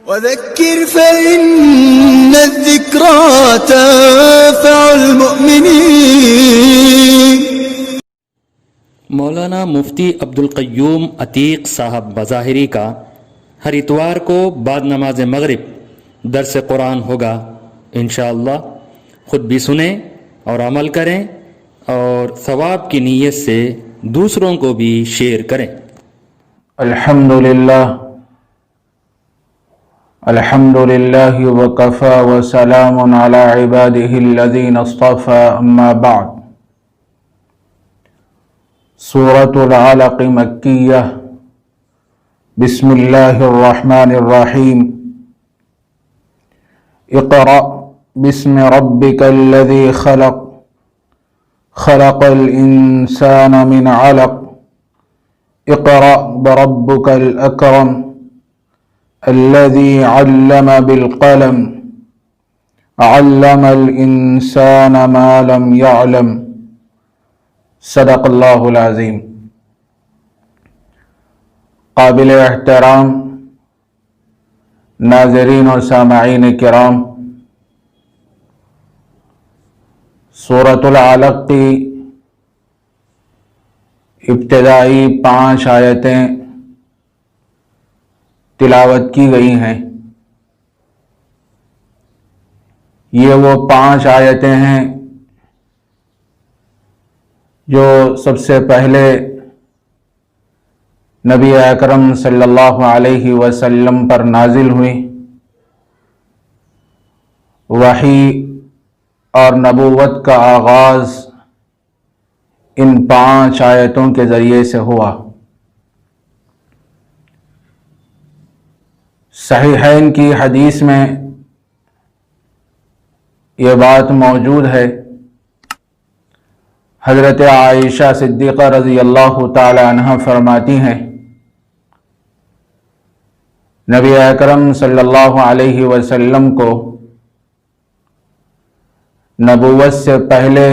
وذكر فإن الذكرى تنفع المؤمنين۔ مولانا مفتی عبدالقیوم عتیق صاحب مظاہری کا ہر اتوار کو بعد نماز مغرب درس قرآن ہوگا، انشاءاللہ خود بھی سنیں اور عمل کریں اور ثواب کی نیت سے دوسروں کو بھی شیئر کریں۔ الحمدللہ وکفی وسلام علی عبادہ الذین اصطفی، اما بعد۔ سورۃ العلق مکیہ۔ بسم اللہ الرحمن الرحیم۔ اقرأ بسم ربک الذی خلق، خلق الانسان من علق، اقرأ بربک الاکرم، الذي علم بالقلم، علم الإنسان ما لم يعلم، صدق اللہ العظیم۔ قابل احترام ناظرین اور سامعین کرام، سورۃ العلق کی ابتدائی 5 آیتیں تلاوت کی گئی ہیں۔ یہ وہ 5 آیتیں ہیں جو سب سے پہلے نبی اکرم صلی اللہ علیہ وسلم پر نازل ہوئی۔ وحی اور نبوت کا آغاز ان 5 آیتوں کے ذریعے سے ہوا۔ صحیحین کی حدیث میں یہ بات موجود ہے، حضرت عائشہ صدیقہ رضی اللہ تعالی عنہ فرماتی ہیں، نبی اکرم صلی اللہ علیہ وسلم کو نبوت سے پہلے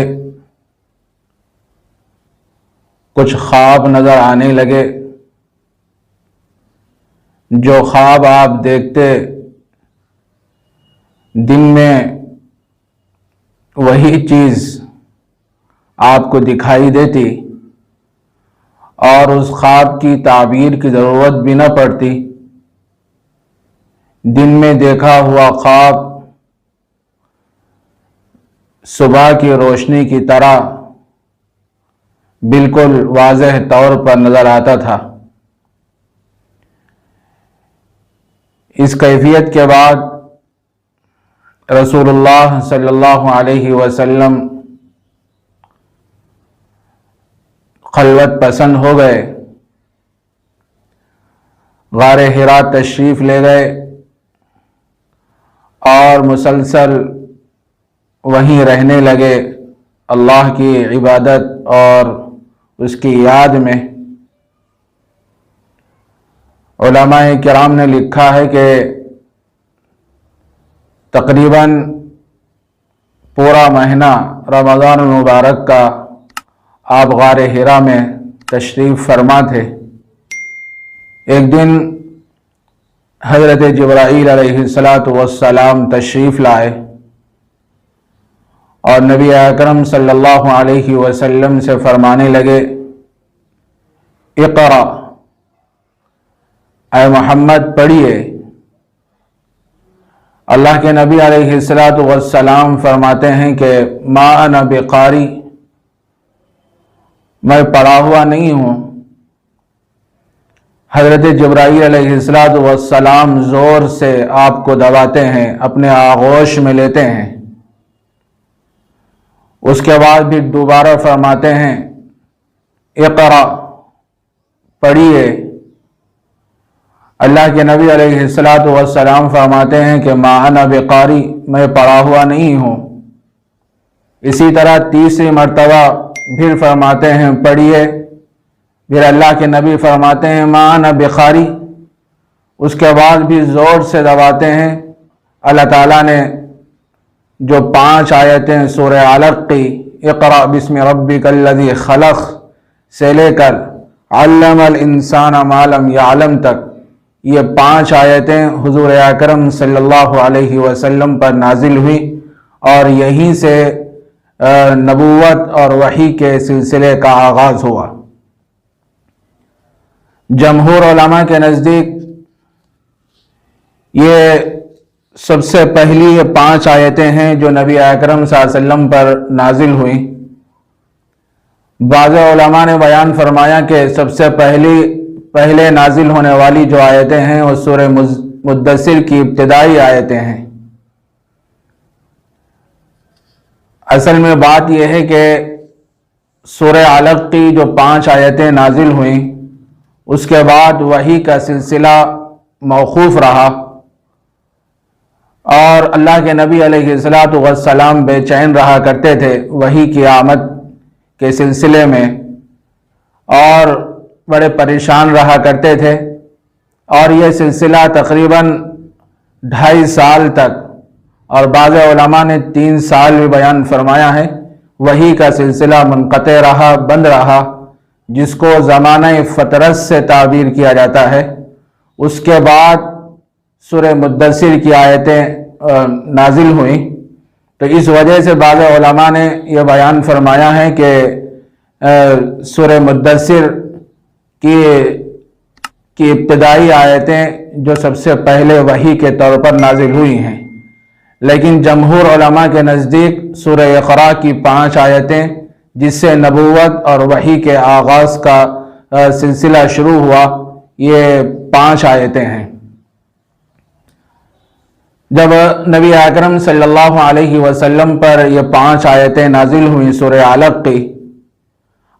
کچھ خواب نظر آنے لگے، جو خواب آپ دیکھتے دن میں وہی چیز آپ کو دکھائی دیتی اور اس خواب کی تعبیر کی ضرورت بھی نہ پڑتی۔ دن میں دیکھا ہوا خواب صبح کی روشنی کی طرح بالکل واضح طور پر نظر آتا تھا۔ اس کیفیت کے بعد رسول اللہ صلی اللہ علیہ وسلم خلوت پسند ہو گئے، غار حرا تشریف لے گئے اور مسلسل وہیں رہنے لگے، اللہ کی عبادت اور اس کی یاد میں۔ علماء کرام نے لکھا ہے کہ تقریباً پورا مہینہ رمضان المبارک کا آپ غار حرا میں تشریف فرما تھے۔ ایک دن حضرت جبرائیل علیہ السلام تشریف لائے اور نبی اکرم صلی اللہ علیہ وسلم سے فرمانے لگے، اقرأ، اے محمد پڑھیے۔ اللہ کے نبی علیہ السلام فرماتے ہیں کہ ما انا بقاری، میں پڑھا ہوا نہیں ہوں۔ حضرت جبرائیل علیہ السلام زور سے آپ کو دباتے ہیں، اپنے آغوش میں لیتے ہیں۔ اس کے بعد بھی دوبارہ فرماتے ہیں، اقرأ، پڑھیے۔ اللہ کے نبی علیہ السلام فرماتے ہیں کہ ما انا بقاری، میں پڑھا ہوا نہیں ہوں۔ اسی طرح تیسری مرتبہ پھر فرماتے ہیں پڑھیے، پھر اللہ کے نبی فرماتے ہیں ما انا بقاری، اس کے بعد بھی زور سے دباتے ہیں۔ اللہ تعالیٰ نے جو 5 آیتیں سورہ علق کی اقرأ بسم ربک الذی خلق سے لے کر علم الانسان ما لم یعلم تک، یہ 5 آیتیں حضور اکرم صلی اللہ علیہ وسلم پر نازل ہوئی اور یہیں سے نبوت اور وحی کے سلسلے کا آغاز ہوا۔ جمہور علماء کے نزدیک یہ سب سے پہلی یہ 5 آیتیں ہیں جو نبی اکرم صلی اللہ علیہ وسلم پر نازل ہوئیں۔ بعض علماء نے بیان فرمایا کہ سب سے پہلے نازل ہونے والی جو آیتیں ہیں وہ سورہ مدثر کی ابتدائی آیتیں ہیں۔ اصل میں بات یہ ہے کہ سورہ علق کی جو 5 آیتیں نازل ہوئیں اس کے بعد وحی کا سلسلہ موقوف رہا اور اللہ کے نبی علیہ السلام بے چین رہا کرتے تھے وحی کی آمد کے سلسلے میں اور بڑے پریشان رہا کرتے تھے، اور یہ سلسلہ تقریباً 2.5 سال تک اور بعض علماء نے 3 سال بھی بیان فرمایا ہے وحی کا سلسلہ منقطع رہا، بند رہا، جس کو زمانہ فترت سے تعبیر کیا جاتا ہے۔ اس کے بعد سورہ مدثر کی آیتیں نازل ہوئیں، تو اس وجہ سے بعض علماء نے یہ بیان فرمایا ہے کہ سورہ مدثر کی ابتدائی آیتیں جو سب سے پہلے وحی کے طور پر نازل ہوئی ہیں، لیکن جمہور علماء کے نزدیک سورہ اقرا کی 5 آیتیں جس سے نبوت اور وحی کے آغاز کا سلسلہ شروع ہوا، یہ 5 آیتیں ہیں۔ جب نبی اکرم صلی اللہ علیہ وسلم پر یہ 5 آیتیں نازل ہوئیں سورہ علق کی،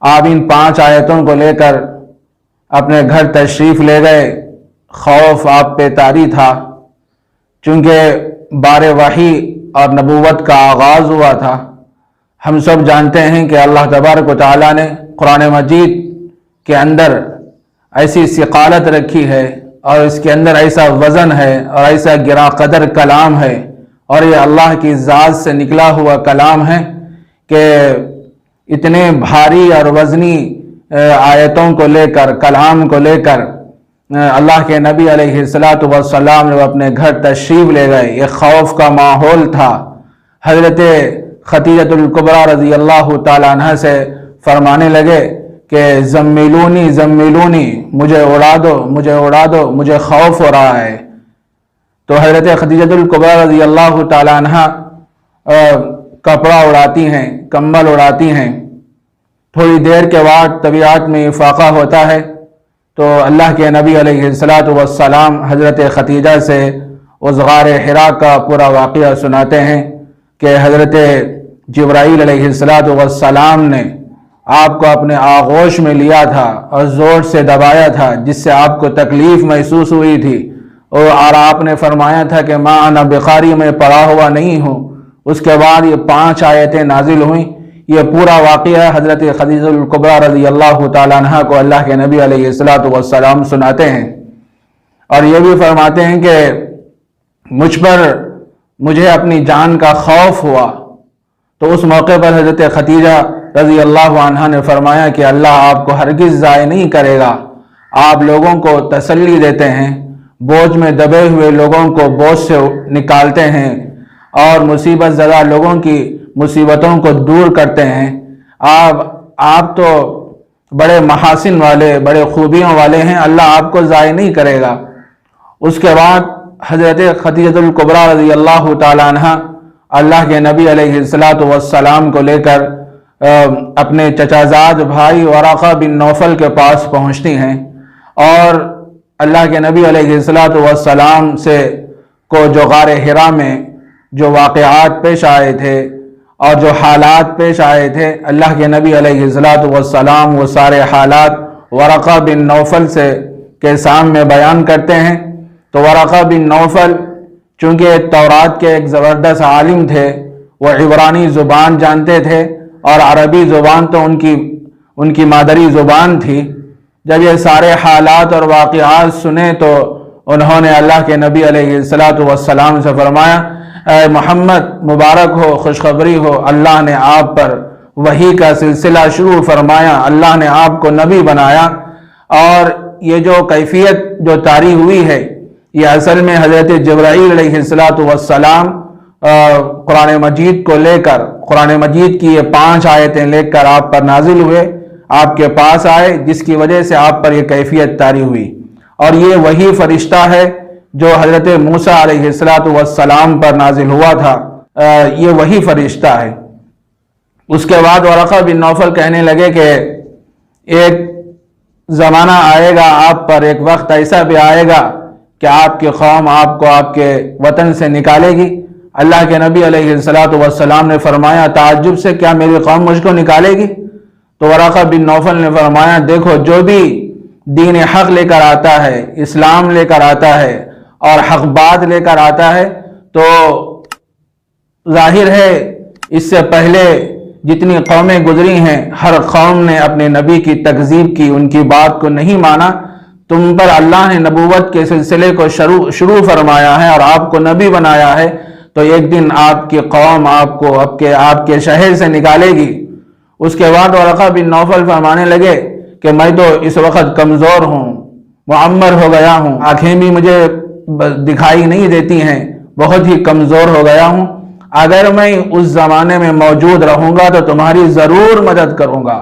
آپ ان 5 آیتوں کو لے کر اپنے گھر تشریف لے گئے۔ خوف آپ پہ طاری تھا، چونکہ بار وحی اور نبوت کا آغاز ہوا تھا۔ ہم سب جانتے ہیں کہ اللہ تبارک و تعالیٰ نے قرآن مجید کے اندر ایسی ثقالت رکھی ہے اور اس کے اندر ایسا وزن ہے اور ایسا گراں قدر کلام ہے، اور یہ اللہ کی ذات سے نکلا ہوا کلام ہے کہ اتنے بھاری اور وزنی آیتوں کو لے کر، کلام کو لے کر اللہ کے نبی علیہ السلام نے اپنے گھر تشریف لے گئے۔ یہ خوف کا ماحول تھا۔ حضرت خدیجہ الکبریٰ رضی اللہ تعالیٰ عنہ سے فرمانے لگے کہ زمیلونی زمیلونی، مجھے اڑا دو، مجھے اڑا دو، مجھے خوف ہو رہا ہے۔ تو حضرت خدیجہ الکبریٰ رضی اللہ تعالیٰ عنہ کپڑا اڑاتی ہیں، کمبل اڑاتی ہیں۔ تھوڑی دیر کے بعد طبیعت میں افاقہ ہوتا ہے تو اللہ کے نبی علیہ السلام حضرت خدیجہ سے اس غار حرا کا پورا واقعہ سناتے ہیں کہ حضرت جبرائیل علیہ السلام نے آپ کو اپنے آغوش میں لیا تھا اور زور سے دبایا تھا، جس سے آپ کو تکلیف محسوس ہوئی تھی، اور آپ نے فرمایا تھا کہ ما انا بقاری، میں پڑھا ہوا نہیں ہوں۔ اس کے بعد یہ 5 آیتیں نازل ہوئیں۔ یہ پورا واقعہ حضرت خدیجہ الکبریٰ رضی اللہ تعالیٰ عنہ کو اللہ کے نبی علیہ السلام سناتے ہیں، اور یہ بھی فرماتے ہیں کہ مجھے اپنی جان کا خوف ہوا۔ تو اس موقع پر حضرت خدیجہ رضی اللہ عنہ نے فرمایا کہ اللہ آپ کو ہرگز ضائع نہیں کرے گا، آپ لوگوں کو تسلی دیتے ہیں، بوجھ میں دبے ہوئے لوگوں کو بوجھ سے نکالتے ہیں اور مصیبت زدہ لوگوں کی مصیبتوں کو دور کرتے ہیں۔ آپ تو بڑے محاسن والے، بڑے خوبیوں والے ہیں، اللہ آپ کو ضائع نہیں کرے گا۔ اس کے بعد حضرت خدیجہ الکبریٰ رضی اللہ تعالیٰ عنہ اللہ کے نبی علیہ السلام کو لے کر اپنے چچا زاد بھائی ورقہ بن نوفل کے پاس پہنچتی ہیں، اور اللہ کے نبی علیہ السلام سے کو جو غار حرا میں جو واقعات پیش آئے تھے اور جو حالات پیش آئے تھے، اللہ کے نبی علیہ السلام وہ سارے حالات ورقہ بن نوفل کے سامنے بیان کرتے ہیں۔ تو ورقہ بن نوفل چونکہ تورات کے ایک زبردست عالم تھے، وہ عبرانی زبان جانتے تھے اور عربی زبان تو ان کی مادری زبان تھی۔ جب یہ سارے حالات اور واقعات سنے تو انہوں نے اللہ کے نبی علیہ السلام سے فرمایا، اے محمد مبارک ہو، خوشخبری ہو، اللہ نے آپ پر وحی کا سلسلہ شروع فرمایا، اللہ نے آپ کو نبی بنایا، اور یہ جو کیفیت جو طاری ہوئی ہے یہ اصل میں حضرت جبرائیل علیہ السلام قرآن مجید کو لے کر، قرآن مجید کی یہ 5 آیتیں لے کر آپ پر نازل ہوئے، آپ کے پاس آئے، جس کی وجہ سے آپ پر یہ کیفیت طاری ہوئی۔ اور یہ وہی فرشتہ ہے جو حضرت موسیٰ علیہ السلام پر نازل ہوا تھا، یہ وہی فرشتہ ہے۔ اس کے بعد ورقہ بن نوفل کہنے لگے کہ ایک زمانہ آئے گا آپ پر، ایک وقت ایسا بھی آئے گا کہ آپ کی قوم آپ کو آپ کے وطن سے نکالے گی۔ اللہ کے نبی علیہ السلام نے فرمایا تعجب سے، کیا میری قوم مجھ کو نکالے گی؟ تو ورقہ بن نوفل نے فرمایا دیکھو، جو بھی دین حق لے کر آتا ہے، اسلام لے کر آتا ہے اور حق بات لے کر آتا ہے، تو ظاہر ہے اس سے پہلے جتنی قومیں گزری ہیں ہر قوم نے اپنے نبی کی تکذیب کی، ان کی بات کو نہیں مانا۔ تم پر اللہ نے نبوت کے سلسلے کو شروع فرمایا ہے اور آپ کو نبی بنایا ہے، تو ایک دن آپ کی قوم آپ کو آپ کے شہر سے نکالے گی۔ اس کے بعد ورقہ بن نوفل فرمانے لگے کہ میں تو اس وقت کمزور ہوں، معمر ہو گیا ہوں، آنکھیں بھی مجھے دکھائی نہیں دیتی ہیں، بہت ہی کمزور ہو گیا ہوں، اگر میں اس زمانے میں موجود رہوں گا تو تمہاری ضرور مدد کروں گا۔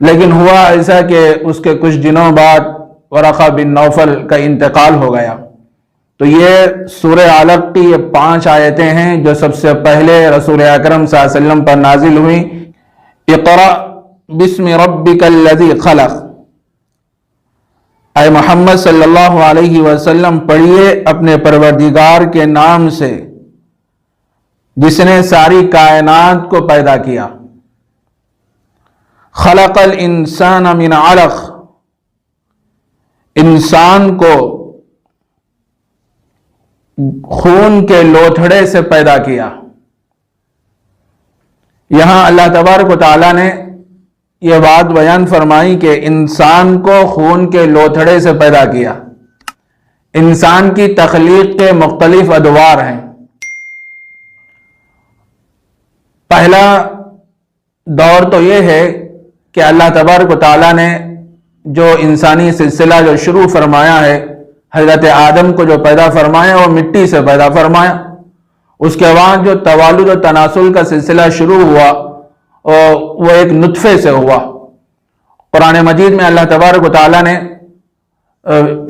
لیکن ہوا ایسا کہ اس کے کچھ دنوں بعد ورقہ بن نوفل کا انتقال ہو گیا۔ تو یہ سورہ علق کی یہ 5 آیتیں ہیں جو سب سے پہلے رسول اکرم صلی اللہ علیہ وسلم پر نازل ہوئی۔ اقرأ بسم ربک الذی خلق، اے محمد صلی اللہ علیہ وسلم پڑھیے اپنے پروردگار کے نام سے جس نے ساری کائنات کو پیدا کیا۔ خلق الانسان من علق، انسان کو خون کے لوتھڑے سے پیدا کیا۔ یہاں اللہ تبارک و تعالیٰ نے یہ بات بیان فرمائی کہ انسان کو خون کے لوتھڑے سے پیدا کیا۔ انسان کی تخلیق کے مختلف ادوار ہیں۔ پہلا دور تو یہ ہے کہ اللہ تبارک و تعالیٰ نے جو انسانی سلسلہ جو شروع فرمایا ہے، حضرت آدم کو جو پیدا فرمایا وہ مٹی سے پیدا فرمایا۔ اس کے بعد جو توالد و تناسل کا سلسلہ شروع ہوا وہ ایک نطفے سے ہوا۔ قرآن مجید میں اللہ تبارک و تعالیٰ نے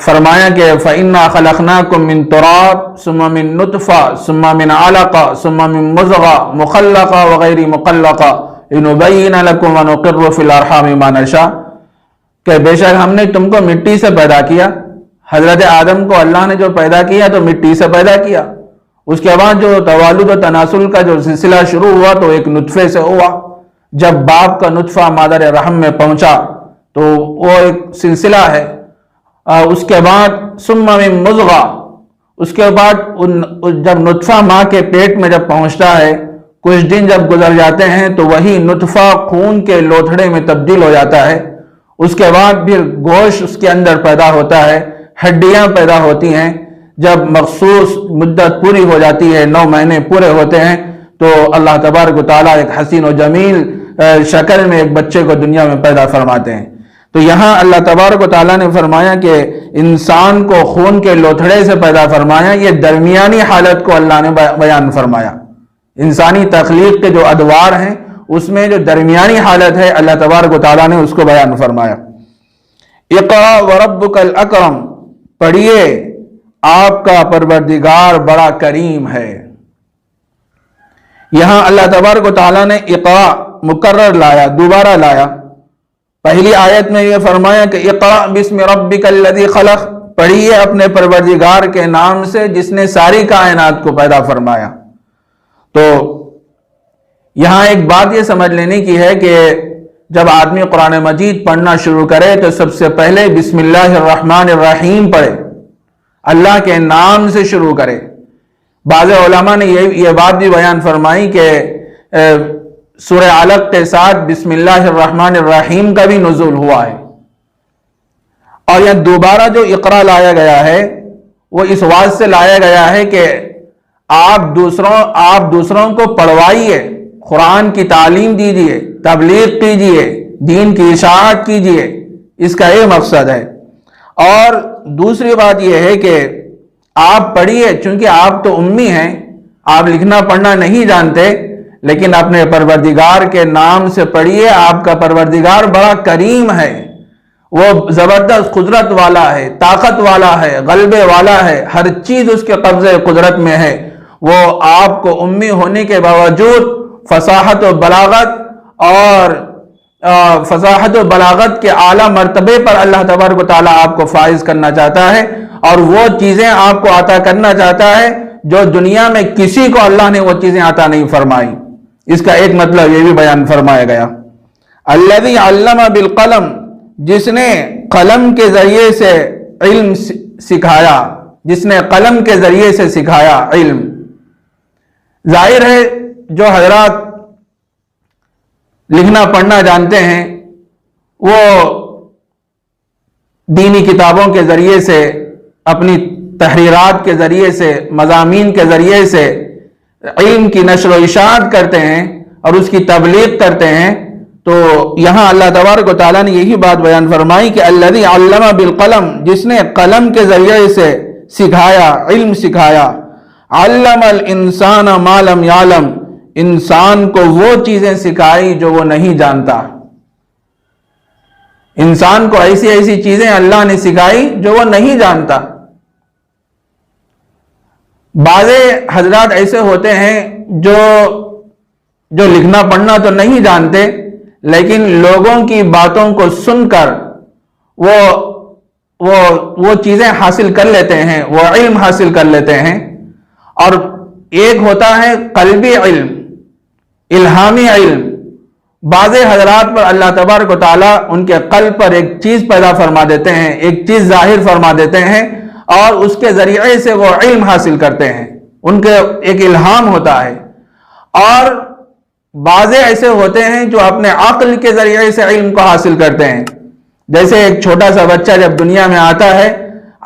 فرمایا کہ فَإِنَّا خَلَقْنَاكُم مِّن تُرَابٍ ثُمَّ مِن نُطْفَةٍ ثُمَّ مِنْ عَلَقَةٍ ثُمَّ مِن مُضْغَةٍ مُخَلَّقَةٍ وَغَيْرِ مُخَلَّقَةٍ لِنُبَيِّنَ لَكُمْ وَنُقِرُّ فِي الْأَرْحَامِ مَا نَشَاءُ، کہ بے شک ہم نے تم کو مٹی سے پیدا کیا۔ حضرت آدم کو اللہ نے جو پیدا کیا تو مٹی سے پیدا کیا۔ اس کے بعد جو توالد و تناسل کا جو سلسلہ شروع ہوا تو ایک نطفے سے ہوا۔ جب باپ کا نطفہ مادر رحم میں پہنچا تو وہ ایک سلسلہ ہے۔ اس کے بعد ثم من مضغہ، اس کے بعد جب نطفہ ماں کے پیٹ میں جب پہنچتا ہے، کچھ دن جب گزر جاتے ہیں تو وہی نطفہ خون کے لوتھڑے میں تبدیل ہو جاتا ہے۔ اس کے بعد پھر گوشت اس کے اندر پیدا ہوتا ہے، ہڈیاں پیدا ہوتی ہیں۔ جب مخصوص مدت پوری ہو جاتی ہے، 9 مہینے پورے ہوتے ہیں، تو اللہ تبارک و تعالیٰ ایک حسین و جمیل شکل میں ایک بچے کو دنیا میں پیدا فرماتے ہیں۔ تو یہاں اللہ تبارک و تعالیٰ نے فرمایا کہ انسان کو خون کے لوتھڑے سے پیدا فرمایا۔ یہ درمیانی حالت کو اللہ نے بیان فرمایا۔ انسانی تخلیق کے جو ادوار ہیں اس میں جو درمیانی حالت ہے اللہ تبارک و تعالیٰ نے اس کو بیان فرمایا۔ اقرأ وربک الاکرم، پڑھیے آپ کا پروردگار بڑا کریم ہے۔ یہاں اللہ تبارک و تعالیٰ نے اقرأ مکرر لایا، دوبارہ لایا۔ پہلی آیت میں یہ فرمایا کہ اقرأ بسم ربک الذی خلق، پڑھیے اپنے پروردگار کے نام سے جس نے ساری کائنات کو پیدا فرمایا۔ تو یہاں ایک بات یہ سمجھ لینے کی ہے کہ جب آدمی قرآن مجید پڑھنا شروع کرے تو سب سے پہلے بسم اللہ الرحمن الرحیم پڑھے، اللہ کے نام سے شروع کرے۔ بعض علماء نے یہ بات بھی بیان فرمائی کہ سورہ علق کے ساتھ بسم اللہ الرحمن الرحیم کا بھی نزول ہوا ہے۔ اور یہ دوبارہ جو اقرا لایا گیا ہے وہ اس وجہ سے لایا گیا ہے کہ آپ دوسروں کو پڑھوائیے، قرآن کی تعلیم دیجیے، تبلیغ کیجیے، دین کی اشاعت کیجیے، اس کا یہ مقصد ہے۔ اور دوسری بات یہ ہے کہ آپ پڑھیے، چونکہ آپ تو امی ہیں، آپ لکھنا پڑھنا نہیں جانتے، لیکن اپنے پروردگار کے نام سے پڑھیے۔ آپ کا پروردگار بڑا کریم ہے، وہ زبردست قدرت والا ہے، طاقت والا ہے، غلبے والا ہے، ہر چیز اس کے قبضے قدرت میں ہے۔ وہ آپ کو امی ہونے کے باوجود فصاحت و بلاغت کے اعلیٰ مرتبے پر اللہ تبارک و تعالیٰ آپ کو فائز کرنا چاہتا ہے، اور وہ چیزیں آپ کو عطا کرنا چاہتا ہے جو دنیا میں کسی کو اللہ نے وہ چیزیں عطا نہیں فرمائی۔ اس کا ایک مطلب یہ بھی بیان فرمایا گیا، الذی علم بالقلم، جس نے قلم کے ذریعے سے علم سکھایا، جس نے قلم کے ذریعے سے سکھایا علم۔ ظاہر ہے جو حضرات لکھنا پڑھنا جانتے ہیں وہ دینی کتابوں کے ذریعے سے، اپنی تحریرات کے ذریعے سے، مضامین کے ذریعے سے علم کی نشر و اشاعت کرتے ہیں اور اس کی تبلیغ کرتے ہیں۔ تو یہاں اللہ تبارک و تعالیٰ نے یہی بات بیان فرمائی کہ الذی علم بالقلم، جس نے قلم کے ذریعے سے سکھایا، علم سکھایا۔ علم الانسان ما لم یعلم، انسان کو وہ چیزیں سکھائی جو وہ نہیں جانتا۔ انسان کو ایسی ایسی چیزیں اللہ نے سکھائی جو وہ نہیں جانتا۔ بعض حضرات ایسے ہوتے ہیں جو لکھنا پڑھنا تو نہیں جانتے، لیکن لوگوں کی باتوں کو سن کر وہ چیزیں حاصل کر لیتے ہیں، وہ علم حاصل کر لیتے ہیں۔ اور ایک ہوتا ہے قلبی علم، الہامی علم۔ بعض حضرات پر اللہ تبارک و تعالیٰ ان کے قلب پر ایک چیز پیدا فرما دیتے ہیں، ایک چیز ظاہر فرما دیتے ہیں، اور اس کے ذریعے سے وہ علم حاصل کرتے ہیں، ان کے ایک الہام ہوتا ہے۔ اور بعض ایسے ہوتے ہیں جو اپنے عقل کے ذریعے سے علم کو حاصل کرتے ہیں۔ جیسے ایک چھوٹا سا بچہ جب دنیا میں آتا ہے،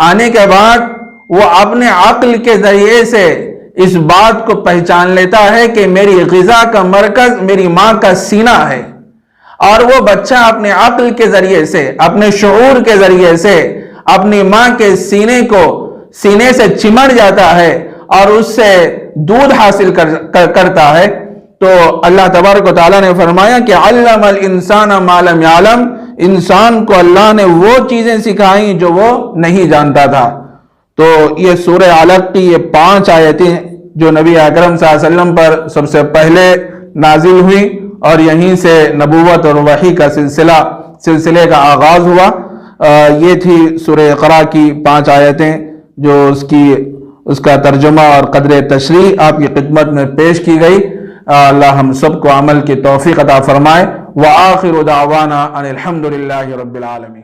آنے کے بعد وہ اپنے عقل کے ذریعے سے اس بات کو پہچان لیتا ہے کہ میری غذا کا مرکز میری ماں کا سینہ ہے، اور وہ بچہ اپنے عقل کے ذریعے سے، اپنے شعور کے ذریعے سے اپنی ماں کے سینے سے چمٹ جاتا ہے اور اس سے دودھ حاصل کرتا ہے۔ تو اللہ تبارک و تعالیٰ نے فرمایا کہ علم الانسان ما لم یعلم، انسان کو اللہ نے وہ چیزیں سکھائیں جو وہ نہیں جانتا تھا۔ تو یہ سورہ علق کی یہ 5 آیتیں جو نبی اکرم صلی اللہ علیہ وسلم پر سب سے پہلے نازل ہوئی، اور یہیں سے نبوت اور وحی کا سلسلے کا آغاز ہوا۔ یہ تھی سورہ اقرا کی 5 آیتیں جو اس کا ترجمہ اور قدر تشریح آپ کی خدمت میں پیش کی گئی۔ اللہ ہم سب کو عمل کی توفیق عطا فرمائے۔ وآخر دعوانا ان الحمد للہ رب العالمین۔